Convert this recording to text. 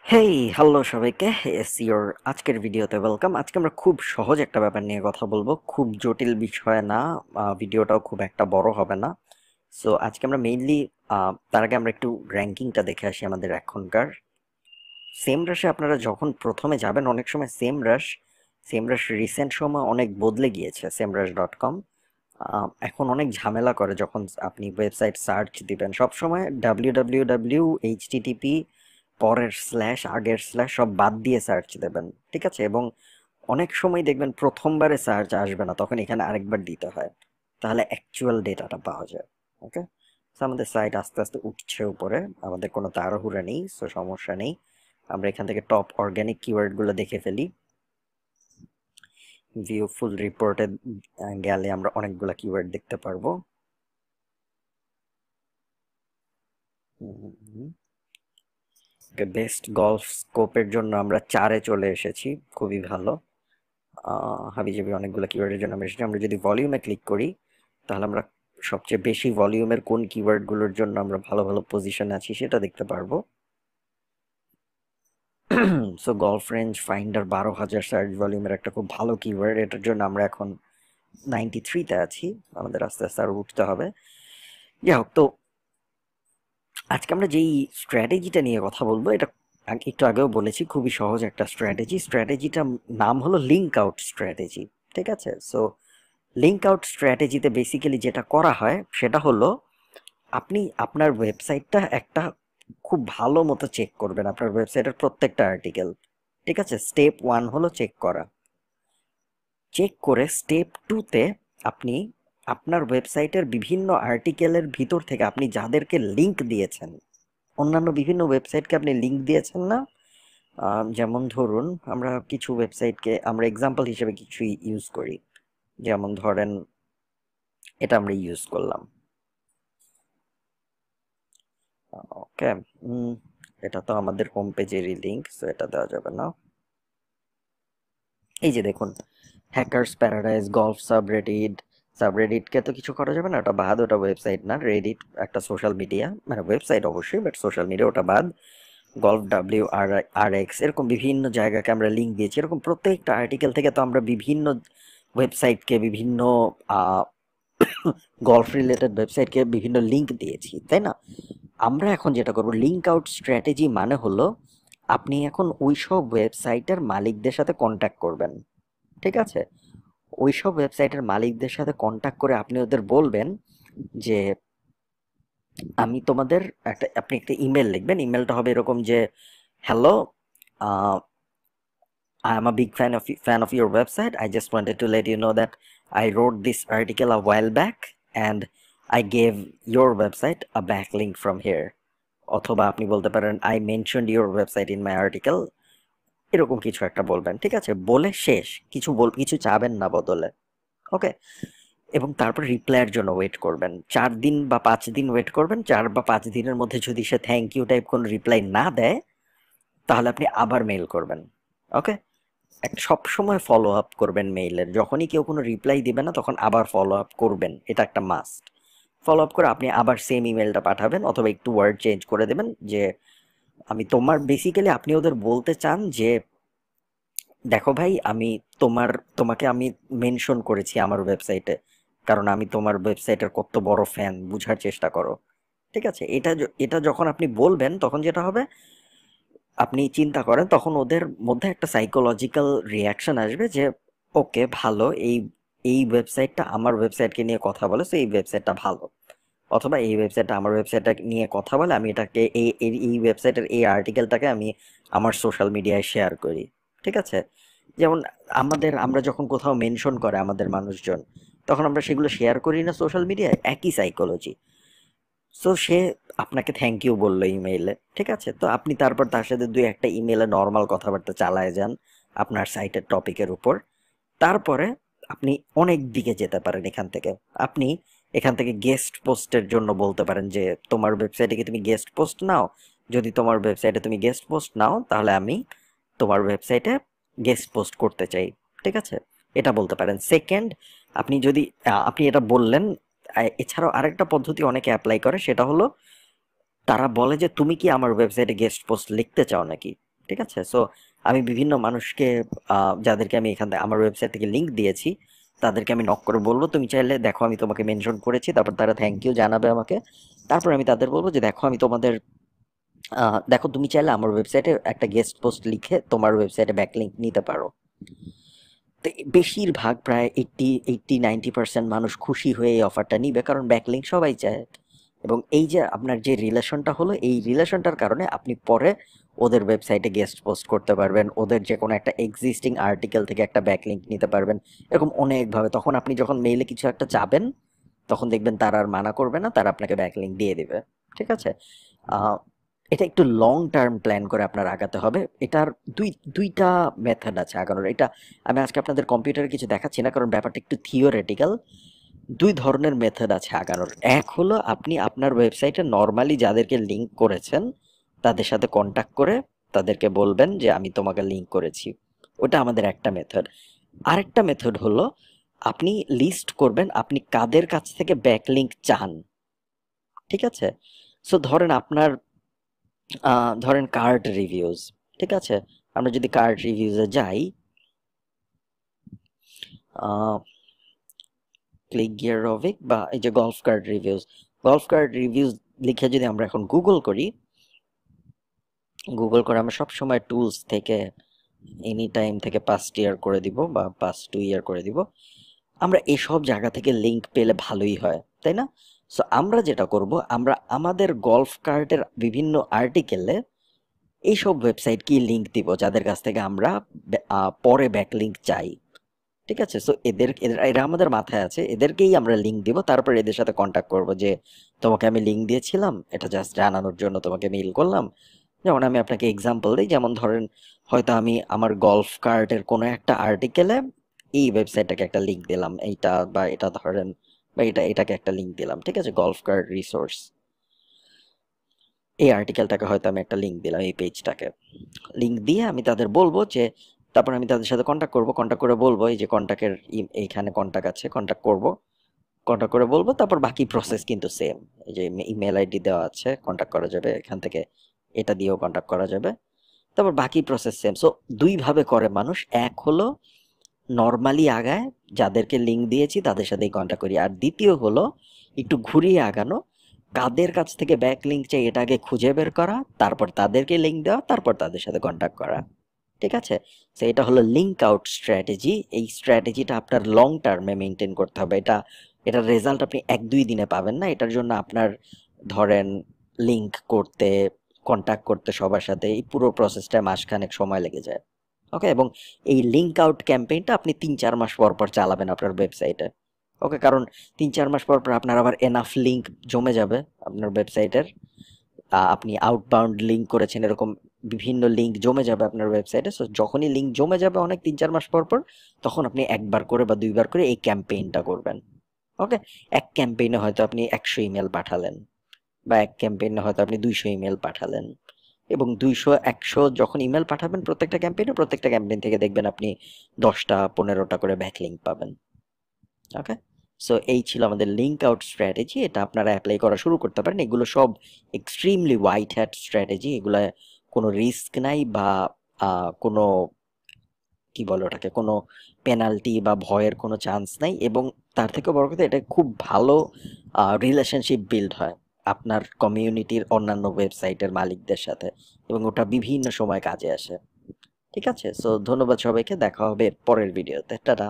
Hey hello সবাইকে, S your আজকের ভিডিওতে ওয়েলকাম। আজকে আমরা খুব সহজ একটা ব্যাপার নিয়ে কথা বলবো, খুব জটিল বিষয় না। ভিডিওটাও খুব একটা বড় হবে না। সো আজকে আমরা মেইনলি তার আগে আমরা একটু র্যাঙ্কিংটা দেখে আসি আমাদের এখনকার। সেম রাশে আপনারা যখন প্রথমে যাবেন, অনেক সময় সেম রাশ রিসেন্ট সময় অনেক বদলে গিয়েছে। semrush.com এখন অনেক ঝামেলা করে যখন আপনি ওয়েবসাইট সার্চ দিবেন। সবসময় www, http, পরের স্ল্যাশ, আগের স্ল্যাশ সব বাদ দিয়ে সার্চ দেবেন, ঠিক আছে? এবং অনেক সময় দেখবেন প্রথমবারে সার্চ আসবে না, তখন এখানে আরেকবার দিতে হয়, তাহলে অ্যাকচুয়াল ডেটাটা পাওয়া যায়। ওকে, আমাদের সাইট আস্তে আস্তে উঠছে উপরে, আমাদের কোনো তাড়াহুড়া নেই, সো সমস্যা নেই। আমরা এখান থেকে টপ অর্গানিক কিওয়ার্ডগুলো দেখে ফেলি। ভিউ ফুল রিপোর্টে গেলে আমরা অনেকগুলো কিওয়ার্ড দেখতে পারবো। বেস্ট গলফ স্কোপের জন্য আমরা 4-এ চলে এসেছি, খুবই ভালো। হাবিজাবি অনেকগুলো কিওয়ার্ডের জন্য আমরা এসেছি। আমরা যদি ভলিউমে ক্লিক করি, তাহলে আমরা সবচেয়ে বেশি ভলিউমের কোন কিওয়ার্ডগুলোর জন্য আমরা ভালো ভালো পজিশনে আছি সেটা দেখতে পারবো। So golf range finder 12,000 search ভলিউমের একটা খুব ভালো কিওয়ার্ড, এটার জন্য আমরা এখন 93-তে আছি, আমাদের আস্তে আস্তে আরো উঠতে হবে। যাই হোক, তো আজকে আমরা যেই স্ট্র্যাটেজিটা নিয়ে কথা বলবো, এটা একটু আগেও বলেছি, খুবই সহজ একটা স্ট্র্যাটেজিটার নাম হলো লিঙ্ক আউট স্ট্র্যাটেজি, ঠিক আছে? সো লিঙ্ক আউট স্ট্র্যাটেজিতে বেসিক্যালি যেটা করা হয় সেটা হলো, আপনি আপনার ওয়েবসাইটটা একটা খুব ভালো মতো চেক করবেন, আপনার ওয়েবসাইটের প্রত্যেকটা আর্টিকেল, ঠিক আছে? স্টেপ 1 হলো চেক করা। চেক করে স্টেপ 2-তে আপনি আপনার ওয়েবসাইটের বিভিন্ন আর্টিকেলের ভিতর থেকে আপনি যাদেরকে লিঙ্ক দিয়েছেন, অন্যান্য বিভিন্ন ওয়েবসাইটকে আপনি লিঙ্ক দিয়েছেন না? যেমন ধরুন, আমরা কিছু ওয়েবসাইটকে আমরা এক্সাম্পল হিসেবে কিছু ইউজ করি। যেমন ধরেন, এটা আমরা ইউজ করলাম। ওকে, এটা তো আমাদের হোম পেজেরই লিঙ্ক, সো এটা দেওয়া যাবে না। এই যে দেখুন, হ্যাকার্স প্যারাডাইস গলফ সাবরেডিটকে তো কিছু করা যাবে না, ওটা বাদ, ওটা ওয়েবসাইট না। রেডিট একটা সোশ্যাল মিডিয়া, মানে ওয়েবসাইট অবশ্যই, বাট সোশ্যাল মিডিয়া, ওটা বাদ। গলফ WRX, এরকম বিভিন্ন জায়গাকে আমরা লিঙ্ক দিয়েছি। এরকম প্রত্যেকটা আর্টিকেল থেকে তো আমরা বিভিন্ন ওয়েবসাইটকে, বিভিন্ন গলফ রিলেটেড ওয়েবসাইটকে বিভিন্ন লিঙ্ক দিয়েছি, তাই না? আমরা এখন যেটা করব, লিঙ্ক আউট স্ট্র্যাটেজি মানে হলো, আপনি এখন ওইসব ওয়েবসাইটের মালিকদের সাথে কন্ট্যাক্ট করবেন, ঠিক আছে? ওইসব ওয়েবসাইটের মালিকদের সাথে কন্ট্যাক্ট করে আপনি ওদের বলবেন যে, আমি তোমাদের আপনি একটা ইমেল লিখবেন। ইমেলটা হবে এরকম যে, hello, I am a big fan of your website. I just wanted to let you know that I wrote this article a while back and I gave your website a backlink from here. অথবা আপনি বলতে পারেন, I mentioned your website in my article. এরকম কিছু একটা বলবেন, ঠিক আছে? বলে শেষ, কিছু চাবেন না বদলে। ওকে, এবং তারপর রিপ্লাইয়ের জন্য ওয়েট করবেন। 4 দিন বা 5 দিন ওয়েট করবেন। 4 বা 5 দিনের মধ্যে যদি সে থ্যাংক ইউ টাইপ কোনো রিপ্লাই না দেয়, তাহলে আপনি আবার মেইল করবেন। ওকে, সব সময় ফলো আপ করবেন মেইলের। যখনই কেউ কোনো রিপ্লাই দিবে না, তখন আবার ফলো আপ করবেন, এটা একটা মাস্ট। ফলো আপ করে আপনি আবার সেম ইমেলটা পাঠাবেন, অথবা একটু ওয়ার্ড চেঞ্জ করে দেবেন যে, আমি তোমার, বেসিক্যালি আপনি ওদের বলতে চান যে, দেখো ভাই, আমি তোমাকে আমি মেনশন করেছি আমার ওয়েবসাইটে, কারণ আমি তোমার ওয়েবসাইটের কত বড় ফ্যান, বুঝার চেষ্টা করো, ঠিক আছে? এটা যখন আপনি বলবেন, তখন যেটা হবে, আপনি চিন্তা করেন, তখন ওদের মধ্যে একটা সাইকোলজিক্যাল রিয়াকশন আসবে যে, ওকে ভালো, এই এই ওয়েবসাইটটা আমার ওয়েবসাইটকে নিয়ে কথা বলে, সো এই ওয়েবসাইটটা ভালো। অথবা এই ওয়েবসাইটটা আমার ওয়েবসাইটটা নিয়ে কথা বলে, আমি এটাকে এই ওয়েবসাইটের এই আর্টিকেলটাকে আমি আমার সোশ্যাল মিডিয়ায় শেয়ার করি, ঠিক আছে? যেমন আমরা যখন কোথাও মেনশন করে আমাদের মানুষজন, তখন আমরা সেগুলো শেয়ার করি না সোশ্যাল মিডিয়ায়, একই সাইকোলজি। সো সে আপনাকে থ্যাংক ইউ বললো ইমেইলে, ঠিক আছে? তো আপনি তারপর তার সাথে দুই একটা ইমেইলে নর্মাল কথাবার্তা চালায় যান আপনার সাইটের টপিকের উপর। তারপরে আপনি অনেক দিকে যেতে পারেন এখান থেকে। আপনি এখান থেকে গেস্ট পোস্টের জন্য বলতে পারেন যে, তোমার ওয়েবসাইটে কি তুমি গেস্ট পোস্ট নাও? যদি তোমার ওয়েবসাইটে তুমি গেস্ট পোস্ট নাও, তাহলে আমি তোমার ওয়েবসাইটে গেস্ট পোস্ট করতে চাই, ঠিক আছে? এটা বলতে পারেন। সেকেন্ড, আপনি এটা বললেন, এছাড়াও আরেকটা পদ্ধতি অনেকে অ্যাপ্লাই করে, সেটা হলো, তারা বলে যে, তুমি কি আমার ওয়েবসাইটে গেস্ট পোস্ট লিখতে চাও নাকি? ঠিক আছে? সো আমি বিভিন্ন মানুষকে যাদেরকে আমি এখান থেকে আমার ওয়েবসাইট থেকে লিঙ্ক দিয়েছি তাদেরকে আমি নক করে বলবো তুমি চাইলে দেখো আমি তোমাকে মেনশন করেছি, তারপর তারা থ্যাংক ইউ জানাবে আমাকে। তারপর আমি তাদের বলবো যে দেখো আমি তোমাদের দেখো তুমি চাইলে আমার ওয়েবসাইটে একটা গেস্ট পোস্ট লিখে তোমার ওয়েবসাইটে ব্যাকলিঙ্ক নিতে পারো। তো বেশিরভাগ প্রায় 80-90% মানুষ খুশি হয়ে এই অফারটা নিবে, কারণ ব্যাকলিঙ্ক সবাই চায়। এবং এই যে আপনার যে রিলেশনটা হলো, এই রিলেশনটার কারণে আপনি পরে ওদের ওয়েবসাইটে গেস্ট পোস্ট করতে পারবেন, ওদের যে কোনো একটা এক্সিস্টিং আর্টিকেল থেকে একটা ব্যাকলিঙ্ক নিতে পারবেন, এরকম অনেকভাবে। তখন আপনি যখন মেইলে কিছু একটা চাবেন তখন দেখবেন তারা আর মানা করবে না, তারা আপনাকে ব্যাকলিঙ্ক দিয়ে দিবে। ঠিক আছে? আহ, এটা একটু লং টার্ম প্ল্যান করে আপনার আগাতে হবে। এটার দুইটা মেথড আছে আগানোর। এটা আমি আজকে আপনাদের কম্পিউটারে কিছু দেখাচ্ছি না, কারণ ব্যাপারটা একটু থিওরেটিক্যাল। দুই ধরনের মেথড আছে আগানোর। এক হলো আপনি আপনার ওয়েবসাইটে নর্মালি যাদেরকে লিঙ্ক করেছেন তাদের সাথে কন্ট্যাক্ট করে তাদেরকে বলবেন যে আমি তোমাকে লিঙ্ক করেছি। ওটা আমাদের একটা মেথড। আরেকটা মেথড হলো আপনি লিস্ট করবেন আপনি কাদের কাছ থেকে ব্যাকলিঙ্ক চান। ঠিক আছে? সো ধরেন আপনার ধরেন কার্ড রিভিউজ। ঠিক আছে? আমরা যদি কার্ড রিভিউজে যাই, ক্লিক গিয়ার রভিক বা এই যে গলফ কার্ড রিভিউজ লিখে যদি আমরা এখন গুগল করি, গুগল করে আমরা সবসময় টুলস থেকে এনি টাইম থেকে পাস্ট ইয়ার করে দিব বা পাস্ট 2 ইয়ার করে দিব। আমরা এসব জায়গা থেকে লিঙ্ক পেলে ভালোই হয়, তাই না? সো আমরা যেটা করব, আমরা আমাদের গলফ কার্টের বিভিন্ন আর্টিকেলে এইসব ওয়েবসাইট কি লিঙ্ক দিব যাদের কাছ থেকে আমরা পরে ব্যাকলিঙ্ক চাই। ঠিক আছে? সো এরা আমাদের মাথায় আছে, এদেরকেই আমরা লিঙ্ক দিব। তারপর এদের সাথে কন্ট্যাক্ট করব যে তোমাকে আমি লিঙ্ক দিয়েছিলাম, এটা জাস্ট জানানোর জন্য তোমাকে মেইল করলাম। যেমন আমি আপনাকে এক্সাম্পল দিই, যেমন ধরেন হয়তো আমি আমার গলফ কার্টের কোনো একটা আর্টিকেলে এই ওয়েবসাইটটাকে একটা লিঙ্ক দিলাম, এইটা বা এটা ধরেন, বা এটাকে একটা লিঙ্ক দিলাম। ঠিক আছে? গলফ কার্ট রিসোর্স, এই আর্টিকেলটাকে হয়তো আমি একটা লিঙ্ক দিলাম, এই পেজটাকে লিঙ্ক দিয়ে আমি তাদের বলবো যে, তারপর আমি তাদের সাথে কন্ট্যাক্ট করব, কন্ট্যাক্ট করে বলবো এই যে কন্ট্যাক্টের এইখানে কন্ট্যাক্ট আছে, কন্ট্যাক্ট করব, কন্ট্যাক্ট করে বলবো। তারপর বাকি প্রসেস কিন্তু সেম। এই যে ইমেল আইডি দেওয়া আছে, কন্ট্যাক্ট করা যাবে এখান থেকে, এটা দিয়েও কন্ট্যাক্ট করা যাবে। তারপর বাকি প্রসেস সেম। সো দুইভাবে করে মানুষ। এক হলো নর্মালি আগায়, যাদেরকে লিঙ্ক দিয়েছি তাদের সাথেই কন্ট্যাক্ট করি। আর দ্বিতীয় হলো একটু ঘুরিয়ে আগানো, কাদের কাছ থেকে ব্যাক লিঙ্ক চাই এটা আগে খুঁজে বের করা, তারপর তাদেরকে লিঙ্ক দেওয়া, তারপর তাদের সাথে কন্ট্যাক্ট করা। ঠিক আছে? তো এটা হলো লিঙ্ক আউট স্ট্র্যাটেজি। এই স্ট্র্যাটেজিটা আপনার লং টার্মে মেনটেন করতে হবে। এটার রেজাল্ট আপনি 1-2 দিনে পাবেন না। এটার জন্য আপনার ধরেন লিঙ্ক করতে, কন্ট্যাক্ট করতে সবার সাথে, এই পুরো প্রসেসটা মাসখানেক সময় লেগে যায়। ওকে? এবং এই লিঙ্ক আউট ক্যাম্পেইনটা আপনি 3-4 মাস পর পর চালাবেন আপনার ওয়েবসাইটে। ওকে? কারণ 3-4 মাস পর পর আপনার আবার এনাফ লিঙ্ক জমে যাবে আপনার ওয়েবসাইটের। আপনি আউটবাউন্ড লিঙ্ক করেছেন, এরকম বিভিন্ন লিঙ্ক জমে যাবে আপনার ওয়েবসাইটে। সো যখনই লিঙ্ক জমে যাবে অনেক 3-4 মাস পর পর, তখন আপনি একবার করে বা 2বার করে এই ক্যাম্পেইনটা করবেন। ওকে? এক ক্যাম্পেইনে হয়তো আপনি 100 ইমেল পাঠালেন, বা এক ক্যাম্পেইনে হয়তো আপনি 200 ইমেল পাঠালেন। এবং 200-100 যখন ইমেল পাঠাবেন প্রত্যেকটা ক্যাম্পেইন থেকে দেখবেন আপনি 10টা-15টা করে ব্যাকলিঙ্ক পাবেন। ওকে? সো এই ছিল আমাদের লিঙ্ক আউট স্ট্র্যাটেজি। এটা আপনারা অ্যাপ্লাই করা শুরু করতে পারেন। এগুলো সব এক্সট্রিমলি হোয়াইট হ্যাট স্ট্র্যাটেজি। এগুলা কোনো রিস্ক নাই বা কোনো কি বলে ওটাকে, কোনো পেনাল্টি বা ভয়ের কোনো চান্স নাই। এবং তার থেকে বড় কথা, এটা খুব ভালো রিলেশনশিপ বিল্ড হয় আপনার কমিউনিটির অন্যান্য ওয়েবসাইটের মালিকদের সাথে, এবং ওটা বিভিন্ন সময় কাজে আসে। ঠিক আছে? সো ধন্যবাদ সবাইকে, দেখা হবে পরের ভিডিওতে। টাটা।